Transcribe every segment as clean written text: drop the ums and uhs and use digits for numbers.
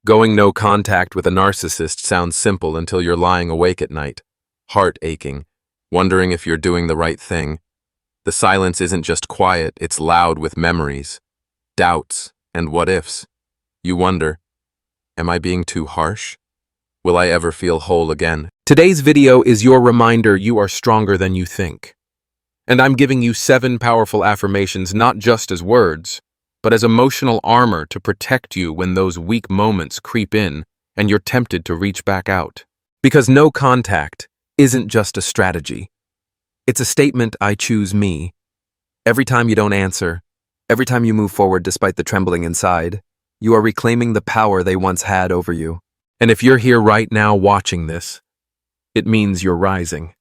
Going no contact with a narcissist sounds simple until you're lying awake at night, heart aching, wondering if you're doing the right thing. The silence isn't just quiet, it's loud with memories, doubts, and what-ifs. You wonder, am I being too harsh? Will I ever feel whole again? Today's video is your reminder you are stronger than you think. And I'm giving you 7 powerful affirmations not just as words, but as emotional armor to protect you when those weak moments creep in and you're tempted to reach back out. Because no contact isn't just a strategy. It's a statement, I choose me. Every time you don't answer, every time you move forward despite the trembling inside, you are reclaiming the power they once had over you. And if you're here right now watching this, it means you're rising.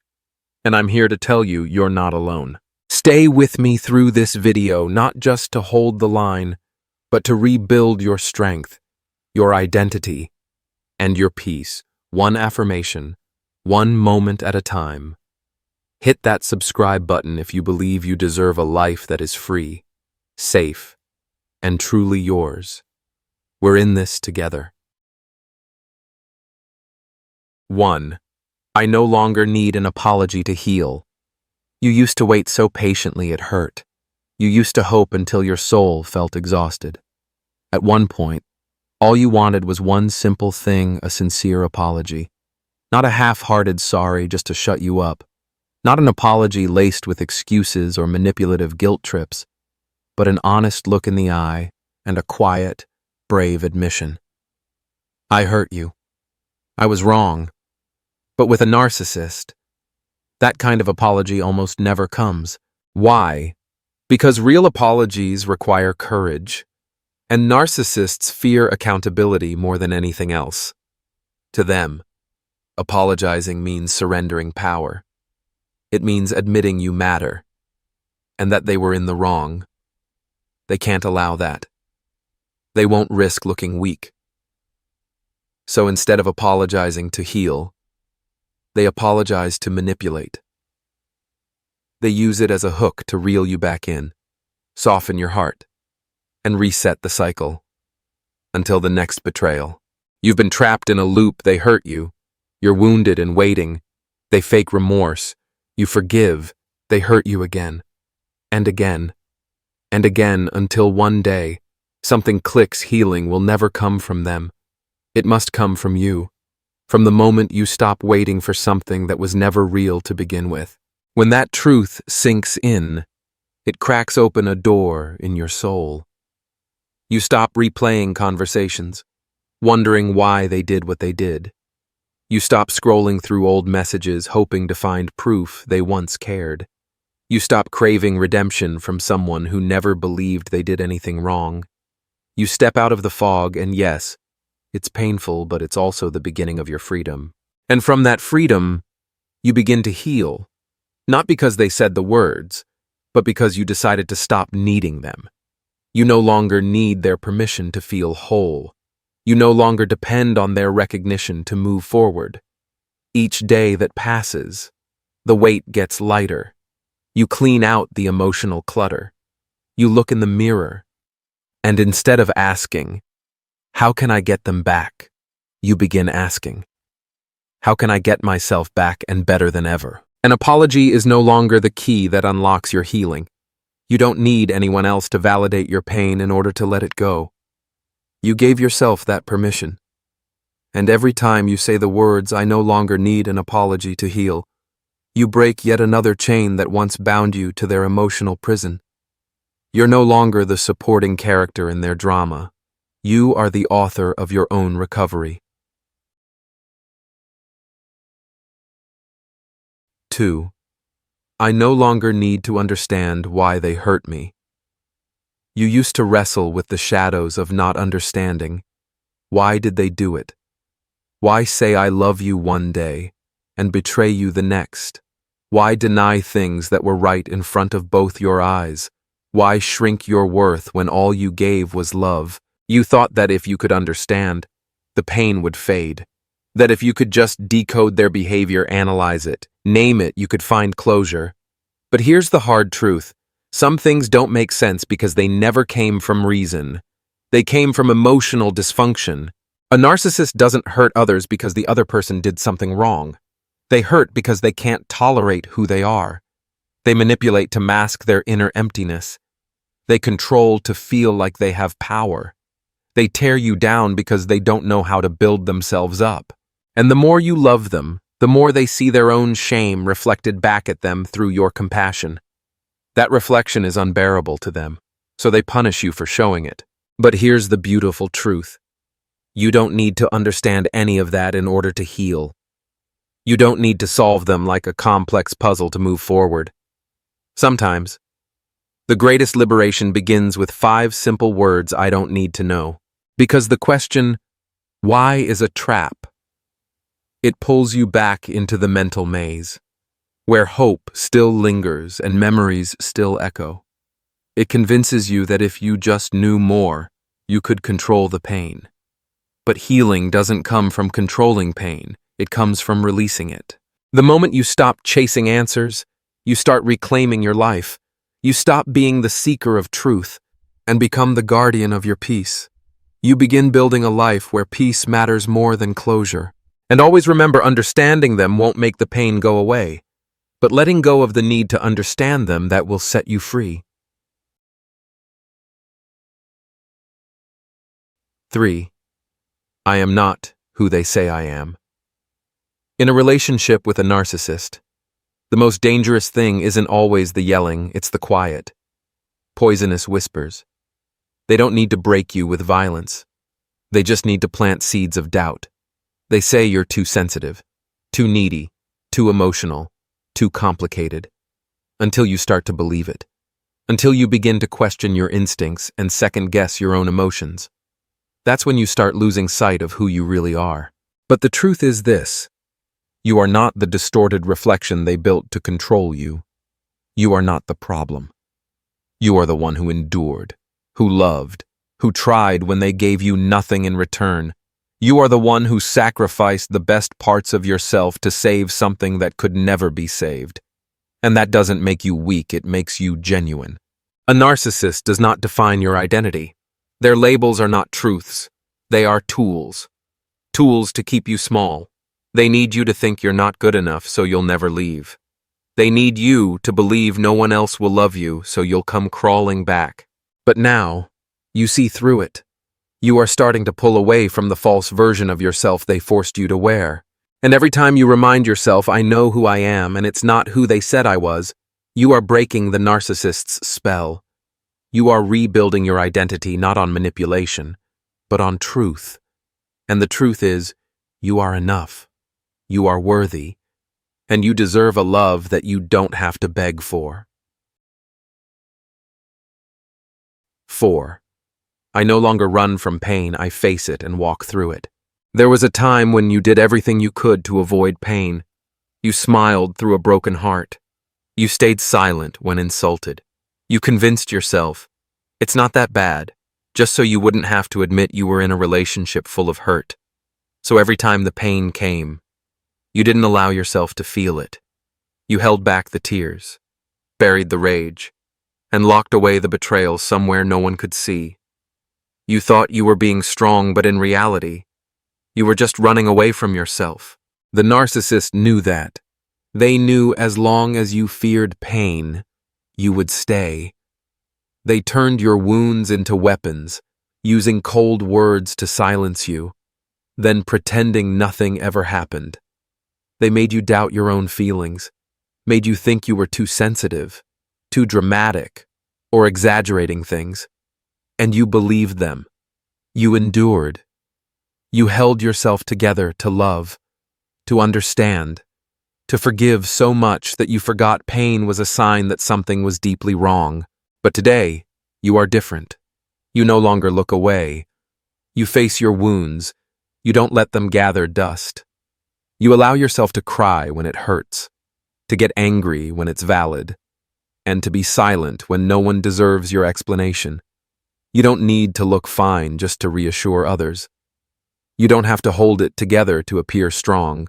And I'm here to tell you you're not alone. Stay with me through this video, not just to hold the line, but to rebuild your strength, your identity, and your peace, one affirmation, one moment at a time. Hit that subscribe button if you believe you deserve a life that is free, safe, and truly yours. We're in this together. 1. I no longer need an apology to heal. You used to wait so patiently it hurt. You used to hope until your soul felt exhausted. At one point, all you wanted was one simple thing, a sincere apology. Not a half-hearted sorry just to shut you up. Not an apology laced with excuses or manipulative guilt trips, but an honest look in the eye and a quiet, brave admission. I hurt you. I was wrong. But with a narcissist, that kind of apology almost never comes. Why? Because real apologies require courage, and narcissists fear accountability more than anything else. To them, apologizing means surrendering power. It means admitting you matter, and that they were in the wrong. They can't allow that. They won't risk looking weak. So instead of apologizing to heal, they apologize to manipulate. They use it as a hook to reel you back in, soften your heart, and reset the cycle until the next betrayal. You've been trapped in a loop. They hurt you. You're wounded and waiting. They fake remorse. You forgive. They hurt you again, and again, and again, until one day, something clicks. Healing will never come from them. It must come from you. From the moment you stop waiting for something that was never real to begin with. When that truth sinks in, it cracks open a door in your soul. You stop replaying conversations, wondering why they did what they did. You stop scrolling through old messages hoping to find proof they once cared. You stop craving redemption from someone who never believed they did anything wrong. You step out of the fog, and yes, it's painful, but it's also the beginning of your freedom. And from that freedom, you begin to heal. Not because they said the words, but because you decided to stop needing them. You no longer need their permission to feel whole. You no longer depend on their recognition to move forward. Each day that passes, the weight gets lighter. You clean out the emotional clutter. You look in the mirror, and instead of asking, how can I get them back? You begin asking, how can I get myself back and better than ever? An apology is no longer the key that unlocks your healing. You don't need anyone else to validate your pain in order to let it go. You gave yourself that permission. And every time you say the words, I no longer need an apology to heal, you break yet another chain that once bound you to their emotional prison. You're no longer the supporting character in their drama. You are the author of your own recovery. 2. I no longer need to understand why they hurt me. You used to wrestle with the shadows of not understanding. Why did they do it? Why say I love you one day and betray you the next? Why deny things that were right in front of both your eyes? Why shrink your worth when all you gave was love? You thought that if you could understand, the pain would fade. That if you could just decode their behavior, analyze it, name it, you could find closure. But here's the hard truth. Some things don't make sense because they never came from reason. They came from emotional dysfunction. A narcissist doesn't hurt others because the other person did something wrong. They hurt because they can't tolerate who they are. They manipulate to mask their inner emptiness. They control to feel like they have power. They tear you down because they don't know how to build themselves up. And the more you love them, the more they see their own shame reflected back at them through your compassion. That reflection is unbearable to them, so they punish you for showing it. But here's the beautiful truth. You don't need to understand any of that in order to heal. You don't need to solve them like a complex puzzle to move forward. Sometimes, the greatest liberation begins with 5 simple words I don't need to know. Because the question, why, is a trap. It pulls you back into the mental maze, where hope still lingers and memories still echo. It convinces you that if you just knew more, you could control the pain. But healing doesn't come from controlling pain, it comes from releasing it. The moment you stop chasing answers, you start reclaiming your life. You stop being the seeker of truth and become the guardian of your peace. You begin building a life where peace matters more than closure. And always remember, understanding them won't make the pain go away, but letting go of the need to understand them, that will set you free. 3. I am not who they say I am. In a relationship with a narcissist, the most dangerous thing isn't always the yelling, it's the quiet, poisonous whispers. They don't need to break you with violence. They just need to plant seeds of doubt. They say you're too sensitive, too needy, too emotional, too complicated, until you start to believe it, until you begin to question your instincts and second-guess your own emotions. That's when you start losing sight of who you really are. But the truth is this: you are not the distorted reflection they built to control you. You are not the problem. You are the one who endured, who loved, who tried when they gave you nothing in return. You are the one who sacrificed the best parts of yourself to save something that could never be saved. And that doesn't make you weak, it makes you genuine. A narcissist does not define your identity. Their labels are not truths. They are tools. Tools to keep you small. They need you to think you're not good enough so you'll never leave. They need you to believe no one else will love you so you'll come crawling back. But now, you see through it. You are starting to pull away from the false version of yourself they forced you to wear. And every time you remind yourself, I know who I am and it's not who they said I was, you are breaking the narcissist's spell. You are rebuilding your identity not on manipulation, but on truth. And the truth is, you are enough. You are worthy. And you deserve a love that you don't have to beg for. 4. I no longer run from pain, I face it and walk through it. There was a time when you did everything you could to avoid pain. You smiled through a broken heart. You stayed silent when insulted. You convinced yourself, it's not that bad, just so you wouldn't have to admit you were in a relationship full of hurt. So every time the pain came, you didn't allow yourself to feel it. You held back the tears, buried the rage, and locked away the betrayal somewhere no one could see. You thought you were being strong, but in reality, you were just running away from yourself. The narcissist knew that. They knew as long as you feared pain, you would stay. They turned your wounds into weapons, using cold words to silence you, then pretending nothing ever happened. They made you doubt your own feelings, made you think you were too sensitive, too dramatic, or exaggerating things. And you believed them. You endured. You held yourself together to love, to understand, to forgive so much that you forgot pain was a sign that something was deeply wrong. But today, you are different. You no longer look away. You face your wounds. You don't let them gather dust. You allow yourself to cry when it hurts, to get angry when it's valid, and to be silent when no one deserves your explanation. You don't need to look fine just to reassure others. You don't have to hold it together to appear strong.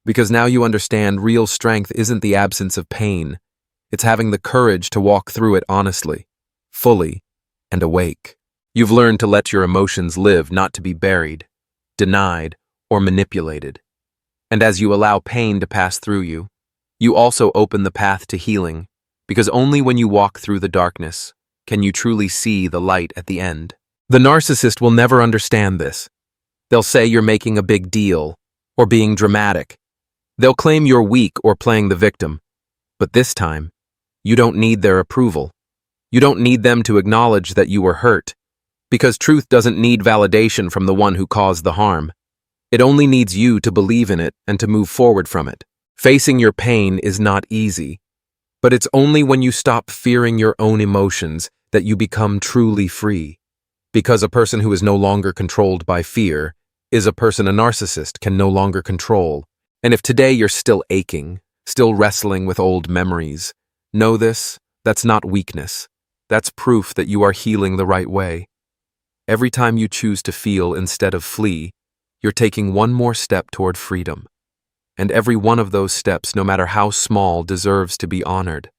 Because now you understand real strength isn't the absence of pain. It's having the courage to walk through it honestly, fully, and awake. You've learned to let your emotions live, not to be buried. denied, or manipulated. And as you allow pain to pass through you, you also open the path to healing, because only when you walk through the darkness can you truly see the light at the end. The narcissist will never understand this. They'll say you're making a big deal, or being dramatic. They'll claim you're weak or playing the victim. But this time, you don't need their approval. You don't need them to acknowledge that you were hurt, because truth doesn't need validation from the one who caused the harm. It only needs you to believe in it and to move forward from it. Facing your pain is not easy, but it's only when you stop fearing your own emotions that you become truly free. Because a person who is no longer controlled by fear is a person a narcissist can no longer control. And if today you're still aching, still wrestling with old memories, know this, that's not weakness. That's proof that you are healing the right way. Every time you choose to feel instead of flee, you're taking one more step toward freedom. And every one of those steps, no matter how small, deserves to be honored.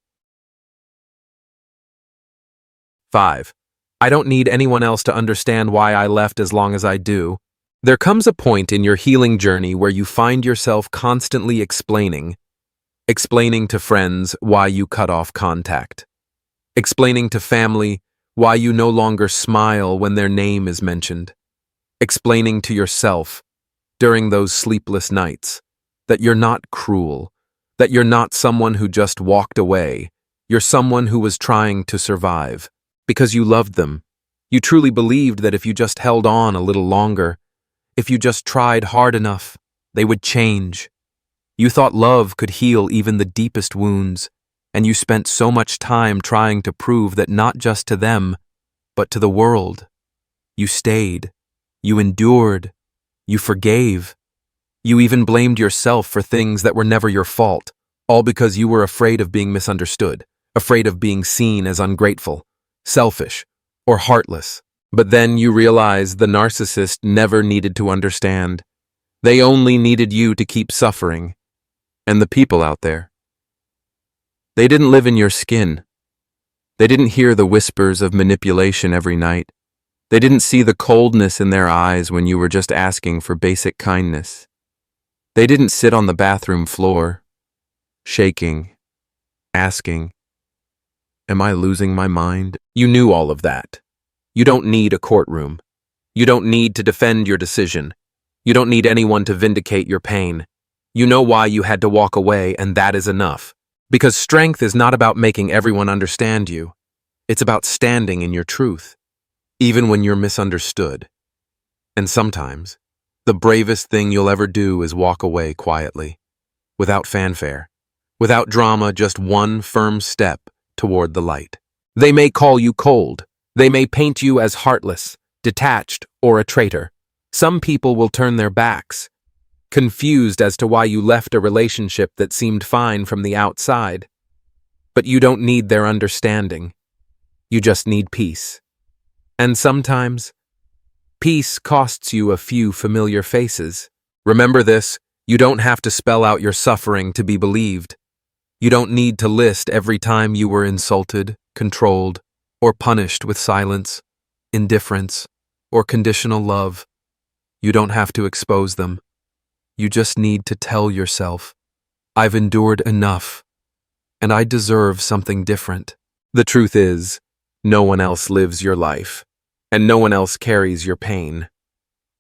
5. I don't need anyone else to understand why I left as long as I do. There comes a point in your healing journey where you find yourself constantly explaining to friends why you cut off contact, explaining to family why you no longer smile when their name is mentioned, explaining to yourself during those sleepless nights that you're not cruel, that you're not someone who just walked away, you're someone who was trying to survive. Because you loved them. You truly believed that if you just held on a little longer, if you just tried hard enough, they would change. You thought love could heal even the deepest wounds, and you spent so much time trying to prove that not just to them, but to the world. You stayed. You endured. You forgave. You even blamed yourself for things that were never your fault, all because you were afraid of being misunderstood, afraid of being seen as ungrateful, selfish, or heartless. But then you realize the narcissist never needed to understand. They only needed you to keep suffering. And the people out there, they didn't live in your skin. They didn't hear the whispers of manipulation every night. They didn't see the coldness in their eyes when you were just asking for basic kindness. They didn't sit on the bathroom floor, shaking, asking, "Am I losing my mind?" You knew all of that. You don't need a courtroom. You don't need to defend your decision. You don't need anyone to vindicate your pain. You know why you had to walk away, and that is enough. Because strength is not about making everyone understand you. It's about standing in your truth, even when you're misunderstood. And sometimes, the bravest thing you'll ever do is walk away quietly, without fanfare, without drama, just one firm step toward the light. They may call you cold. They may paint you as heartless, detached, or a traitor. Some people will turn their backs, confused as to why you left a relationship that seemed fine from the outside. But you don't need their understanding. You just need peace. And sometimes, peace costs you a few familiar faces. Remember this, you don't have to spell out your suffering to be believed. You don't need to list every time you were insulted, controlled, or punished with silence, indifference, or conditional love. You don't have to expose them. You just need to tell yourself, "I've endured enough, and I deserve something different." The truth is, no one else lives your life, and no one else carries your pain.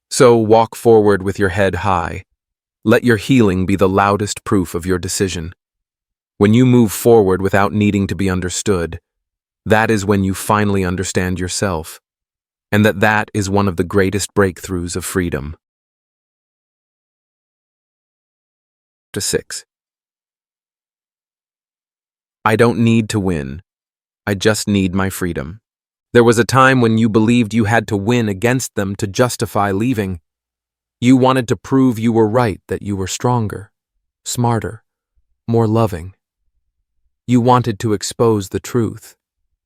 So walk forward with your head high. Let your healing be the loudest proof of your decision. When you move forward without needing to be understood, that is when you finally understand yourself, and that is one of the greatest breakthroughs of freedom. 6. I don't need to win. I just need my freedom. There was a time when you believed you had to win against them to justify leaving. You wanted to prove you were right, that you were stronger, smarter, more loving. You wanted to expose the truth,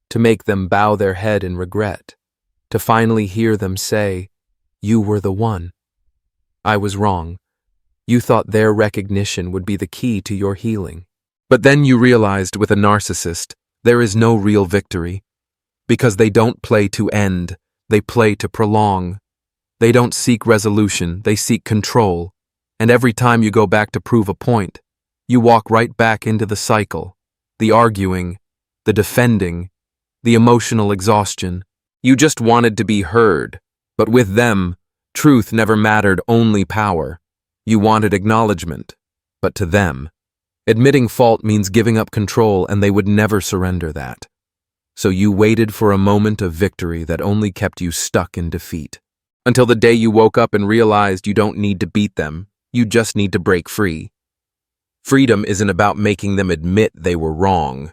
to make them bow their head in regret, to finally hear them say, "You were the one. I was wrong." You thought their recognition would be the key to your healing. But then you realized with a narcissist, there is no real victory, because they don't play to end, they play to prolong. They don't seek resolution, they seek control. And every time you go back to prove a point, you walk right back into the cycle, the arguing, the defending, the emotional exhaustion. You just wanted to be heard, but with them, truth never mattered, only power. You wanted acknowledgement, but to them, admitting fault means giving up control, and they would never surrender that. So you waited for a moment of victory that only kept you stuck in defeat. Until the day you woke up and realized you don't need to beat them, you just need to break free. Freedom isn't about making them admit they were wrong.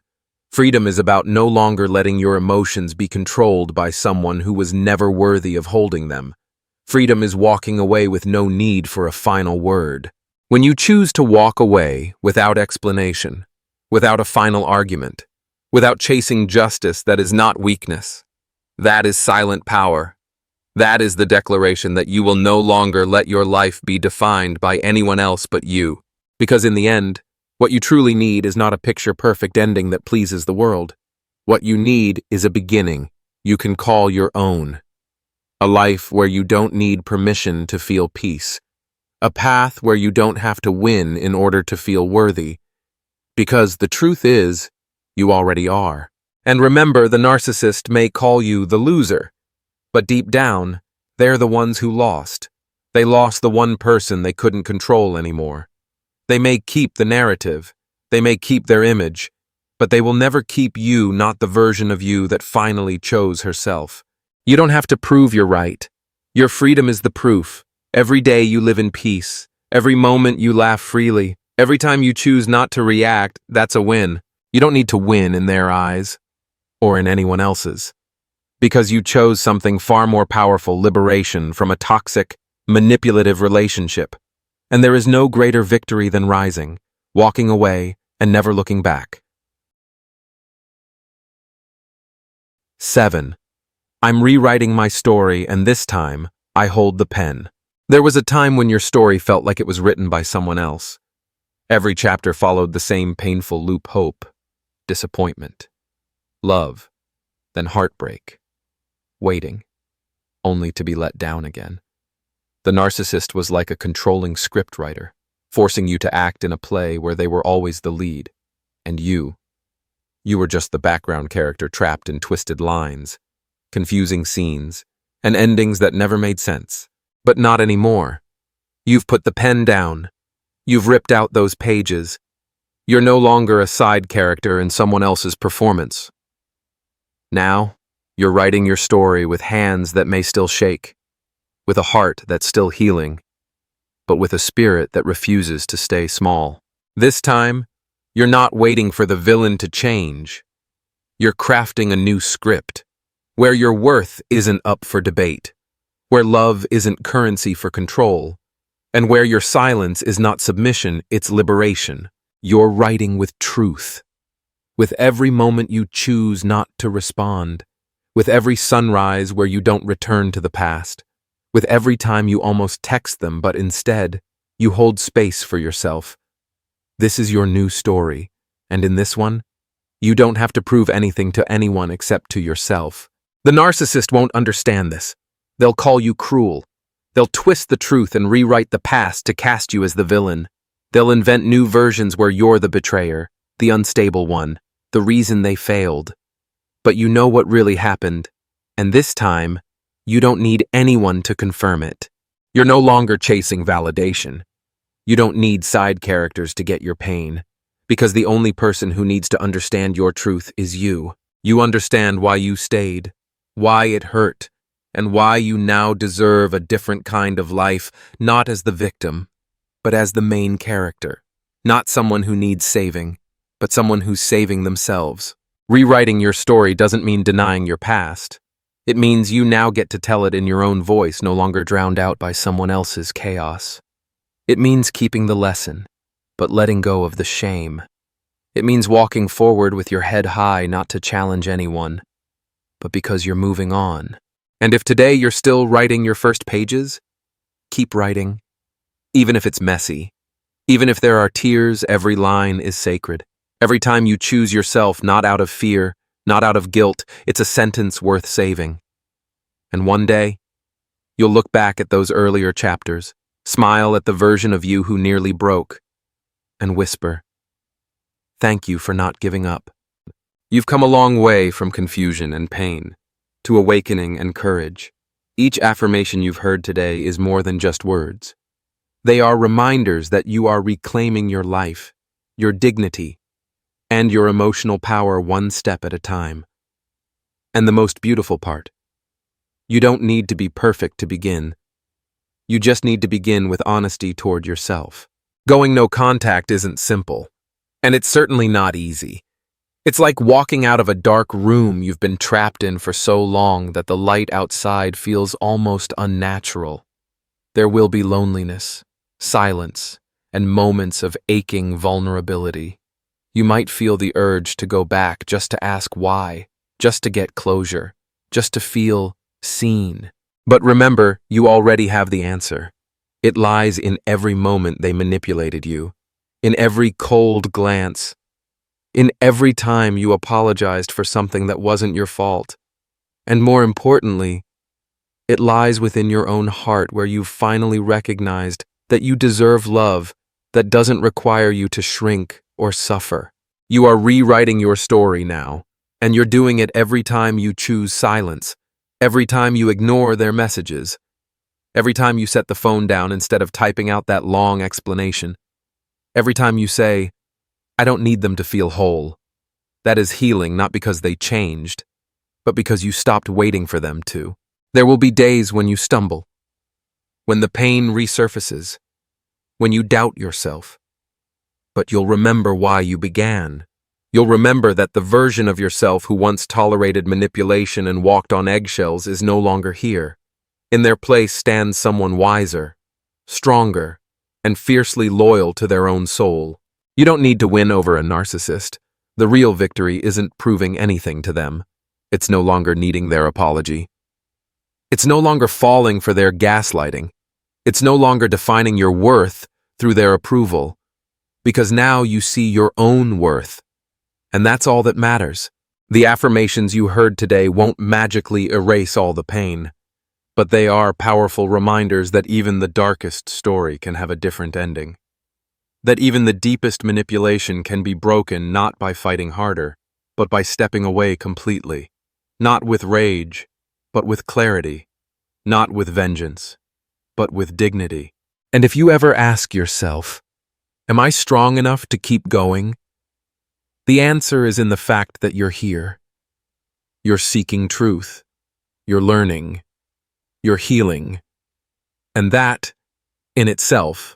Freedom is about no longer letting your emotions be controlled by someone who was never worthy of holding them. Freedom is walking away with no need for a final word. When you choose to walk away without explanation, without a final argument, without chasing justice, that is not weakness. That is silent power. That is the declaration that you will no longer let your life be defined by anyone else but you. Because in the end, what you truly need is not a picture-perfect ending that pleases the world. What you need is a beginning you can call your own. A life where you don't need permission to feel peace. A path where you don't have to win in order to feel worthy. Because the truth is, you already are. And remember, the narcissist may call you the loser, but deep down, they're the ones who lost. They lost the one person they couldn't control anymore. They may keep the narrative, they may keep their image, but they will never keep you, not the version of you that finally chose herself. You don't have to prove you're right. Your freedom is the proof. Every day you live in peace. Every moment you laugh freely. Every time you choose not to react, that's a win. You don't need to win in their eyes, or in anyone else's. Because you chose something far more powerful, liberation from a toxic, manipulative relationship. And there is no greater victory than rising, walking away, and never looking back. 7. I'm rewriting my story, and this time, I hold the pen. There was a time when your story felt like it was written by someone else. Every chapter followed the same painful loop: hope, disappointment, love, then heartbreak, waiting, only to be let down again. The narcissist was like a controlling scriptwriter, forcing you to act in a play where they were always the lead, and you were just the background character trapped in twisted lines, confusing scenes, and endings that never made sense. But not anymore. You've put the pen down. You've ripped out those pages. You're no longer a side character in someone else's performance. Now, you're writing your story with hands that may still shake, with a heart that's still healing, but with a spirit that refuses to stay small. This time, you're not waiting for the villain to change. You're crafting a new script, where your worth isn't up for debate, where love isn't currency for control, and where your silence is not submission, it's liberation. You're writing with truth. With every moment you choose not to respond, with every sunrise where you don't return to the past, with every time you almost text them but instead, you hold space for yourself. This is your new story, and in this one, you don't have to prove anything to anyone except to yourself. The narcissist won't understand this. They'll call you cruel. They'll twist the truth and rewrite the past to cast you as the villain. They'll invent new versions where you're the betrayer, the unstable one, the reason they failed. But you know what really happened, and this time, you don't need anyone to confirm it. You're no longer chasing validation. You don't need side characters to get your pain, because the only person who needs to understand your truth is you. You understand why you stayed, why it hurt, and why you now deserve a different kind of life, not as the victim, but as the main character. Not someone who needs saving, but someone who's saving themselves. Rewriting your story doesn't mean denying your past. It means you now get to tell it in your own voice, no longer drowned out by someone else's chaos. It means keeping the lesson, but letting go of the shame. It means walking forward with your head high, not to challenge anyone, but because you're moving on. And if today you're still writing your first pages, keep writing. Even if it's messy, even if there are tears, every line is sacred. Every time you choose yourself, not out of fear, not out of guilt, it's a sentence worth saving. And one day, You'll look back at those earlier chapters, smile at the version of you who nearly broke, and whisper, "Thank you for not giving up." You've come a long way from confusion and pain to awakening and courage. Each affirmation you've heard today is more than just words. They are reminders that you are reclaiming your life, your dignity, and your emotional power one step at a time. And the most beautiful part, you don't need to be perfect to begin. You just need to begin with honesty toward yourself. Going no contact isn't simple, and it's certainly not easy. It's like walking out of a dark room you've been trapped in for so long that the light outside feels almost unnatural. There will be loneliness, silence, and moments of aching vulnerability. You might feel the urge to go back just to ask why, just to get closure, just to feel seen. But remember, you already have the answer. It lies in every moment they manipulated you, in every cold glance, in every time you apologized for something that wasn't your fault. And more importantly, it lies within your own heart where you've finally recognized that you deserve love that doesn't require you to shrink or suffer. You are rewriting your story now, and you're doing it every time you choose silence, every time you ignore their messages, every time you set the phone down instead of typing out that long explanation, every time you say, "I don't need them to feel whole." That is healing not because they changed, but because you stopped waiting for them to. There will be days when you stumble, when the pain resurfaces, when you doubt yourself. But you'll remember why you began. You'll remember that the version of yourself who once tolerated manipulation and walked on eggshells is no longer here. In their place stands someone wiser, stronger, and fiercely loyal to their own soul. You don't need to win over a narcissist. The real victory isn't proving anything to them. It's no longer needing their apology. It's no longer falling for their gaslighting. It's no longer defining your worth through their approval. Because now you see your own worth. And that's all that matters. The affirmations you heard today won't magically erase all the pain, but they are powerful reminders that even the darkest story can have a different ending. That even the deepest manipulation can be broken not by fighting harder, but by stepping away completely. Not with rage, but with clarity. Not with vengeance, but with dignity. And if you ever ask yourself, am I strong enough to keep going? The answer is in the fact that you're here. You're seeking truth. You're learning. You're healing. And that, in itself,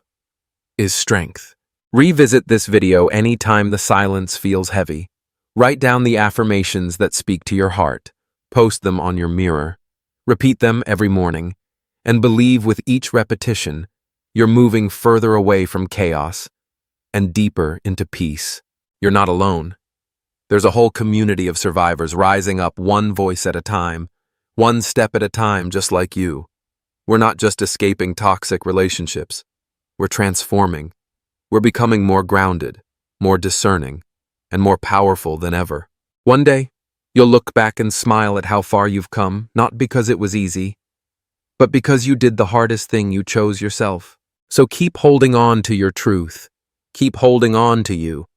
is strength. Revisit this video anytime the silence feels heavy. Write down the affirmations that speak to your heart. Post them on your mirror. Repeat them every morning. And believe with each repetition, you're moving further away from chaos and deeper into peace. You're not alone. There's a whole community of survivors rising up one voice at a time, one step at a time, just like you. We're not just escaping toxic relationships. We're transforming. We're becoming more grounded, more discerning, and more powerful than ever. One day, you'll look back and smile at how far you've come, not because it was easy, but because you did the hardest thing. You chose yourself. So keep holding on to your truth. Keep holding on to you.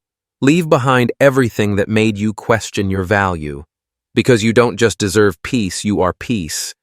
Leave behind everything that made you question your value. Because you don't just deserve peace, you are peace.